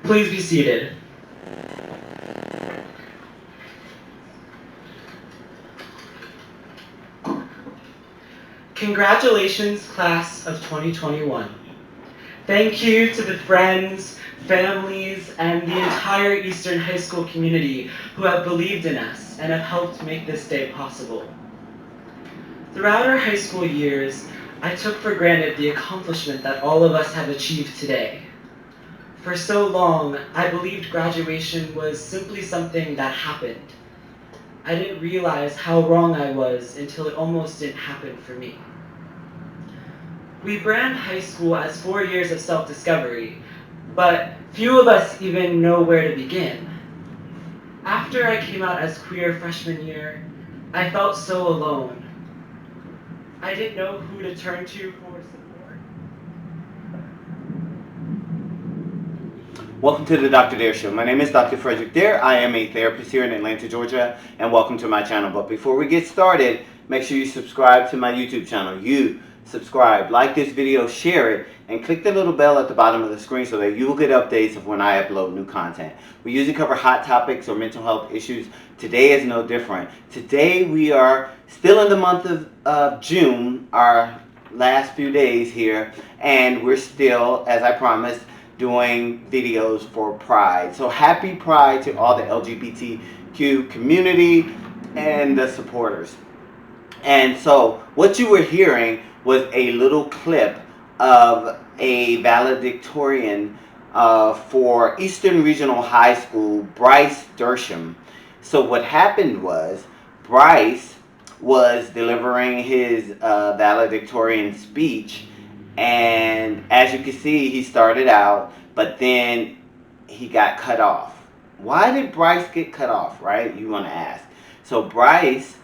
Please be seated. Congratulations, class of 2021. Thank you to the friends, families, and the entire Eastern High School community who have believed in us and have helped make this day possible. Throughout our high school years, I took for granted the accomplishment that all of us have achieved today. For so long, I believed graduation was simply something that happened. I didn't realize how wrong I was until it almost didn't happen for me. We brand high school as 4 years of self-discovery, but few of us even know where to begin. After I came out as queer freshman year, I felt so alone. I didn't know who to turn to for support. Welcome to the Dr. Dare Show. My name is Dr. Frederick Dare. I am a therapist here in Atlanta, Georgia, and welcome to my channel. But before we get started, make sure you subscribe to my YouTube channel. You subscribe, like this video, share it, and click the little bell at the bottom of the screen so that you will get updates of when I upload new content. We usually cover hot topics or mental health issues. Today is no different. Today we are still in the month of June, our last few days here, and we're still, as I promised, doing videos for Pride. So happy Pride to all the LGBTQ community and the supporters. And so what you were hearing was a little clip of a valedictorian for Eastern Regional High School, Bryce Dershem. So what happened was Bryce was delivering his valedictorian speech, and as you can see, he started out, but then he got cut off. Why did Bryce get cut off, right? You want to ask. So Bryce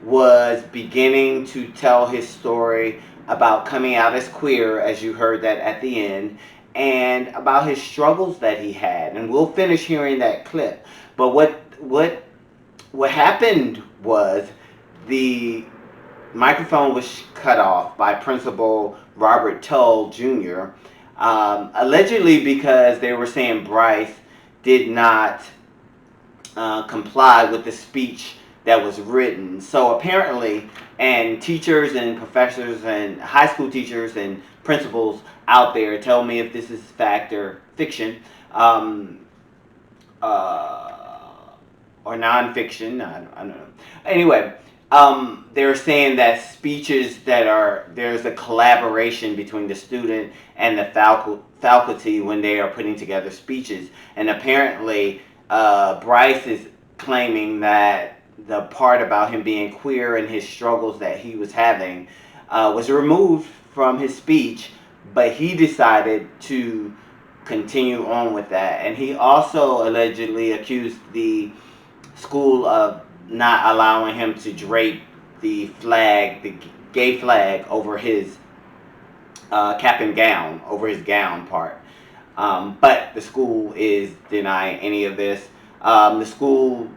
was beginning to tell his story about coming out as queer, as you heard that at the end, and about his struggles that he had. And we'll finish hearing that clip. But what happened was the microphone was cut off by Principal Robert Tull Jr., allegedly because they were saying Bryce did not comply with the speech that was written. So apparently, and teachers and professors and high school teachers and principals out there, tell me if this is fact or fiction, or nonfiction, I don't know. Anyway, they're saying that speeches that there's a collaboration between the student and the faculty when they are putting together speeches. And apparently, Bryce is claiming that the part about him being queer and his struggles that he was having was removed from his speech, but he decided to continue on with that. And he also allegedly accused the school of not allowing him to drape the flag, the gay flag, over his cap and gown, over his gown part. But the school is denying any of this. The school,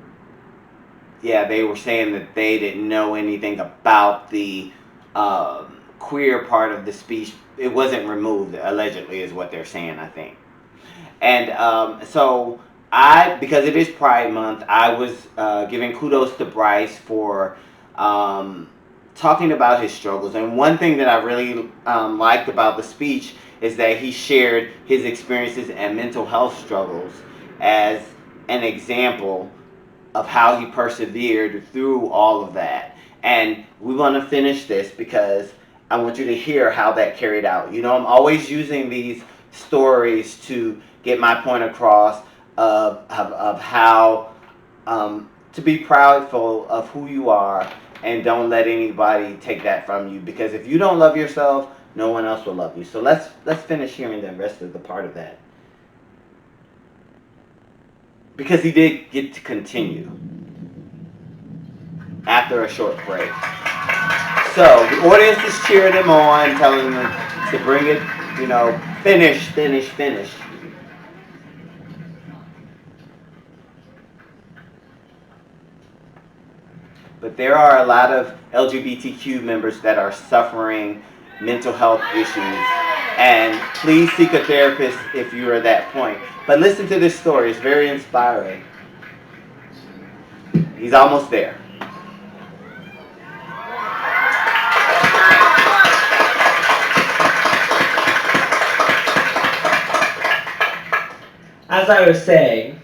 they were saying that they didn't know anything about the queer part of the speech. It wasn't removed, allegedly, is what they're saying, I think. And so because it is Pride Month, I was giving kudos to Bryce for talking about his struggles. And one thing that I really liked about the speech is that he shared his experiences and mental health struggles as an example of how he persevered through all of that. And we want to finish this because I want you to hear how that carried out. You know, I'm always using these stories to get my point across of how to be proudful of who you are and don't let anybody take that from you, because if you don't love yourself, no one else will love you. So let's finish hearing the rest of the part of that, because he did get to continue after a short break. So the audience is cheering him on, telling him to bring it, finish. But there are a lot of LGBTQ members that are suffering mental health issues And please seek a therapist if you are at that point. But listen to this story. It's very inspiring. He's almost there. As I was saying,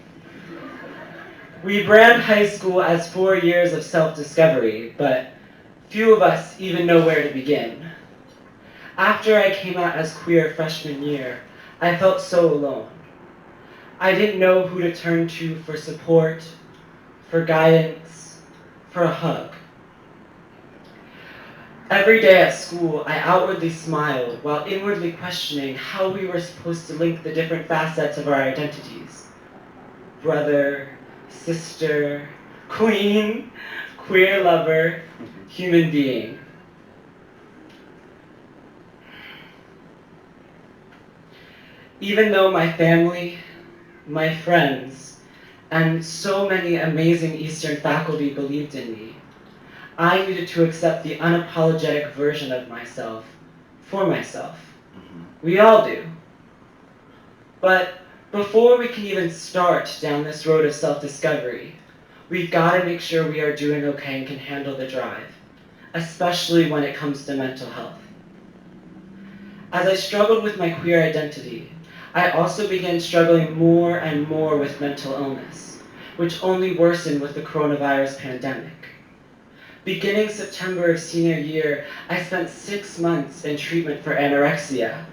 we brand high school as 4 years of self-discovery, but few of us even know where to begin. After I came out as queer freshman year, I felt so alone. I didn't know who to turn to for support, for guidance, for a hug. Every day at school, I outwardly smiled while inwardly questioning how we were supposed to link the different facets of our identities. Brother, sister, queen, queer lover, human being. Even though my family, my friends, and so many amazing Eastern faculty believed in me, I needed to accept the unapologetic version of myself for myself. We all do. But before we can even start down this road of self-discovery, we've got to make sure we are doing okay and can handle the drive, especially when it comes to mental health. As I struggled with my queer identity, I also began struggling more and more with mental illness, which only worsened with the coronavirus pandemic. Beginning September of senior year, I spent 6 months in treatment for anorexia.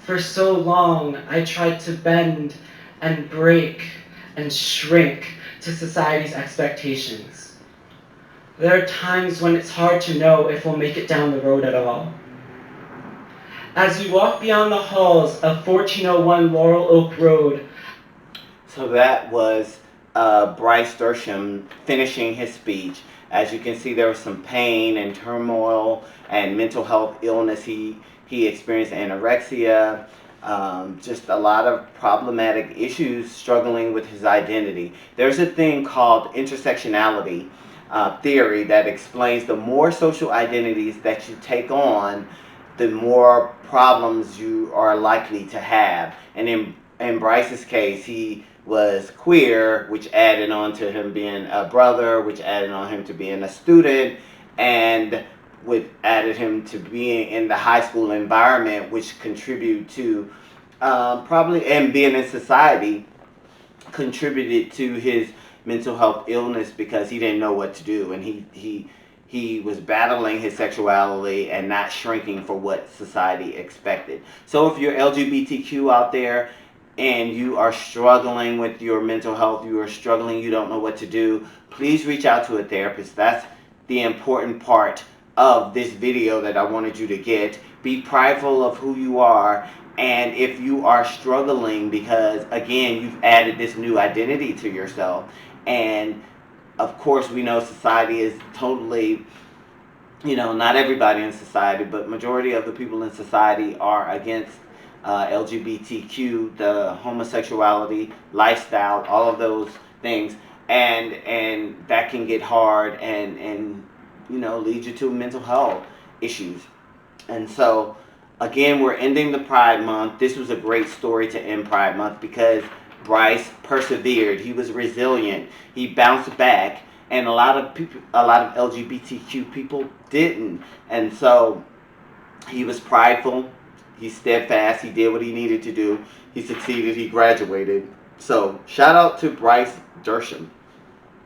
For so long, I tried to bend and break and shrink to society's expectations. There are times when it's hard to know if we'll make it down the road at all. As we walk beyond the halls of 1401 Laurel Oak Road. So that was Bryce Dershem finishing his speech. As you can see, there was some pain and turmoil and mental health illness. He experienced anorexia, just a lot of problematic issues struggling with his identity. There's a thing called intersectionality theory that explains the more social identities that you take on, the more problems you are likely to have. And in Bryce's case, he was queer, which added on to him being a brother, which added on him to being a student, and added him to being in the high school environment, which contributed to and being in society contributed to his mental health illness because he didn't know what to do, and he was battling his sexuality and not shrinking for what society expected. So if you're LGBTQ out there and you are struggling with your mental health, you are struggling, you don't know what to do, please reach out to a therapist. That's the important part of this video that I wanted you to get. Be prideful of who you are, and if you are struggling because, again, you've added this new identity to yourself, and of course we know society is totally, not everybody in society, but majority of the people in society are against LGBTQ, the homosexuality lifestyle, all of those things, and that can get hard and lead you to mental health issues. And so again, we're ending the Pride Month. This was a great story to end Pride Month because Bryce persevered. He was resilient. He bounced back, and a lot of LGBTQ people didn't. And so he was prideful. He's steadfast. He did what he needed to do. He succeeded. He graduated. So shout out to Bryce Dershem.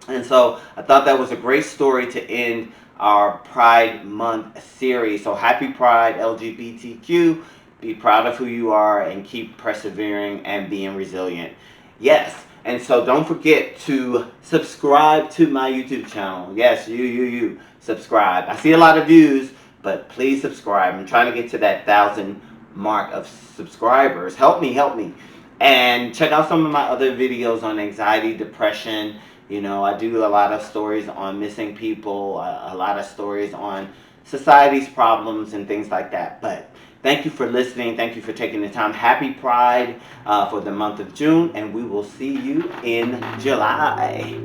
And so I thought that was a great story to end our Pride Month series. So happy Pride, LGBTQ. Be proud of who you are and keep persevering and being resilient. Yes. And so don't forget to subscribe to my YouTube channel. Yes, you subscribe. I see a lot of views, but please subscribe. I'm trying to get to that 1,000 mark of subscribers. Help me. And check out some of my other videos on anxiety, depression. I do a lot of stories on missing people, a lot of stories on society's problems and things like that. But thank you for listening. Thank you for taking the time. Happy Pride for the month of June, and we will see you in July.